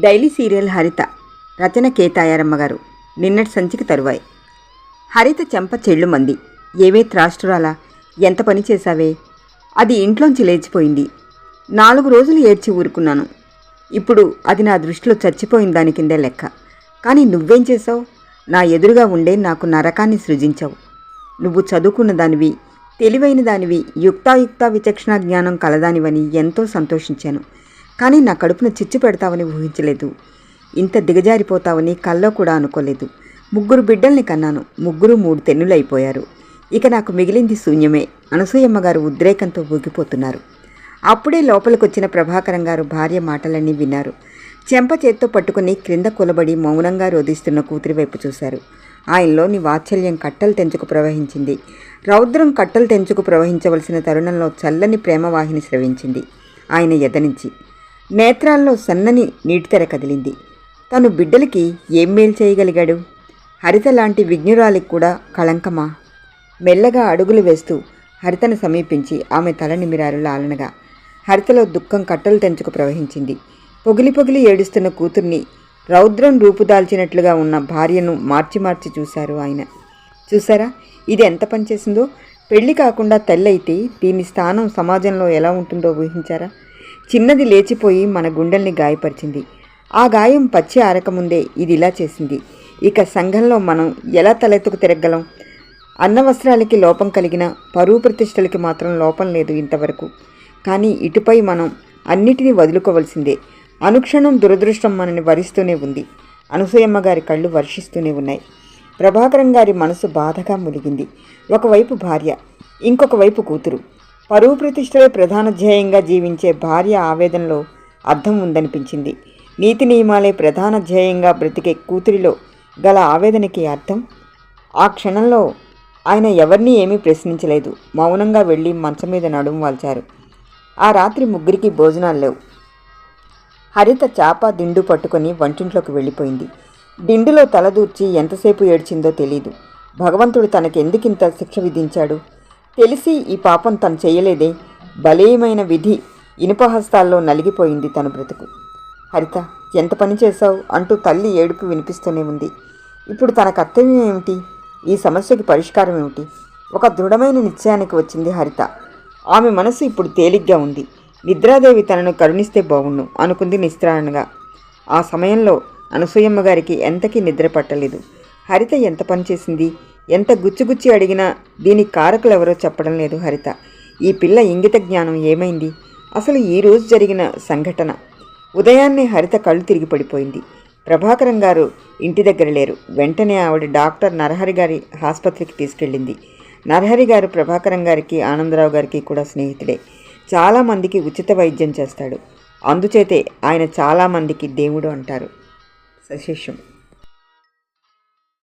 Daily serial హరిత. రచన కేతాయారమ్మ గారు. నిన్నటి సంచికి తరువాయి. హరిత చెంప చెళ్ళుమంది. ఏవే త్రాష్ట్రాలా, ఎంత పని చేశావే? అది ఇంట్లోంచి లేచిపోయింది. 4 రోజులు ఏడ్చి ఊరుకున్నాను. ఇప్పుడు అది నా దృష్టిలో చచ్చిపోయిన దాని కిందే లెక్క. కానీ నువ్వేం చేశావు? నా ఎదురుగా ఉండే నాకు నరకాన్ని సృజించావు. నువ్వు చదువుకున్న దానివి, తెలివైన దానివి, యుక్తాయుక్త విచక్షణ జ్ఞానం కలదానివని ఎంతో సంతోషించాను. కానీ నా కడుపున చిచ్చు పెడతావని ఊహించలేదు. ఇంత దిగజారిపోతావని కల్లో కూడా అనుకోలేదు. 3 బిడ్డల్ని కన్నాను. 3 3 తెన్నులైపోయారు. ఇక నాకు మిగిలింది శూన్యమే. అనసూయమ్మ గారు ఉద్రేకంతో ఊగిపోతున్నారు. అప్పుడే లోపలికొచ్చిన ప్రభాకరం గారు భార్య మాటలన్నీ విన్నారు. చెంప చేత్తో పట్టుకుని క్రింద కూలబడి మౌనంగా రోధిస్తున్న కూతురి వైపు చూశారు. ఆయనలోని వాత్సల్యం కట్టలు తెంచుకు ప్రవహించింది. రౌద్రం కట్టలు తెంచుకు ప్రవహించవలసిన తరుణంలో చల్లని ప్రేమవాహిని స్రవించింది ఆయన ఎదనించి. నేత్రాల్లో సన్నని నీటితెర కదిలింది. తను బిడ్డలకి ఏం మేలు చేయగలిగాడు? హరిత లాంటి విజ్ఞురాలికి కూడా కళంకమా? మెల్లగా అడుగులు వేస్తూ హరితను సమీపించి ఆమె తల నిమిరారు లాలనగా. హరితలో దుఃఖం కట్టలు తెంచుకు ప్రవహించింది. పొగిలి పొగిలి ఏడుస్తున్న కూతుర్ని, రౌద్రం రూపుదాల్చినట్లుగా ఉన్న భార్యను మార్చి మార్చి చూశారు ఆయన. చూసారా ఇది ఎంత పనిచేసిందో? పెళ్లి కాకుండా తెల్లయితే దీని స్థానం సమాజంలో ఎలా ఉంటుందో ఊహించారా? చిన్నది లేచిపోయి మన గుండెల్ని గాయపరిచింది. ఆ గాయం పచ్చి ఆరకముందే ఇది ఇలా చేసింది. ఇక సంఘంలో మనం ఎలా తలెత్తుకు తిరగలం? అన్నవస్త్రాలకి లోపం కలిగిన పరువు ప్రతిష్టలకి మాత్రం లోపం లేదు ఇంతవరకు. కానీ ఇటుపై మనం అన్నిటినీ వదులుకోవలసిందే. అనుక్షణం దురదృష్టం మనని వరిస్తూనే ఉంది. అనసూయమ్మ గారి కళ్ళు వర్షిస్తూనే ఉన్నాయి. ప్రభాకరం గారి మనసు బాధగా ములిగింది. ఒకవైపు భార్య, ఇంకొక వైపు కూతురు. పరువు ప్రతిష్టలే ప్రధాన ధ్యేయంగా జీవించే భార్య ఆవేదనలో అర్థం ఉందనిపించింది. నీతి నియమాలే ప్రధాన ధ్యేయంగా బ్రతికే కూతురిలో గల ఆవేదనకి అర్థం. ఆ క్షణంలో ఆయన ఎవరినీ ఏమీ ప్రశ్నించలేదు. మౌనంగా వెళ్ళి మంచం మీద నడుము వాల్చారు. ఆ రాత్రి 3కి భోజనాలు లేవు. హరిత చాప దిండు పట్టుకొని వంటింట్లోకి వెళ్ళిపోయింది. దిండులో తలదూర్చి ఎంతసేపు ఏడ్చిందో తెలీదు. భగవంతుడు తనకెందుకింత శిక్ష విధించాడు? తెలిసి ఈ పాపం తను చేయలేదే. బలీయమైన విధి ఇనుపహస్తాల్లో నలిగిపోయింది తన బ్రతుకు. హరిత, ఎంత పని చేశావు అంటూ తల్లి ఏడుపు వినిపిస్తూనే ఉంది. ఇప్పుడు తన కర్తవ్యం ఏమిటి? ఈ సమస్యకి పరిష్కారం ఏమిటి? ఒక దృఢమైన నిశ్చయానికి వచ్చింది హరిత. ఆమె మనసు ఇప్పుడు తేలిగ్గా ఉంది. నిద్రాదేవి తనను కరుణిస్తే బావుణ్ణు అనుకుంది నిస్త్రాణగా. ఆ సమయంలో అనసూయమ్మ గారికి ఎంతకీ నిద్ర పట్టలేదు. హరిత ఎంత పని చేసింది? ఎంత గుచ్చిగుచ్చి అడిగినా దీనికి కారకులెవరో చెప్పడం లేదు హరిత. ఈ పిల్ల ఇంగిత జ్ఞానం ఏమైంది? అసలు ఈరోజు జరిగిన సంఘటన. ఉదయాన్నే హరిత కళ్ళు తిరిగి పడిపోయింది. ప్రభాకరం గారు ఇంటి దగ్గర లేరు. వెంటనే ఆవిడ డాక్టర్ నరహరి గారి ఆసుపత్రికి తీసుకెళ్ళింది. నరహరి గారు ప్రభాకరం గారికి, ఆనందరావు గారికి కూడా స్నేహితుడే. చాలామందికి ఉచిత వైద్యం చేస్తాడు. అందుచేతే ఆయన చాలామందికి దేవుడు అంటారు. సశేషం.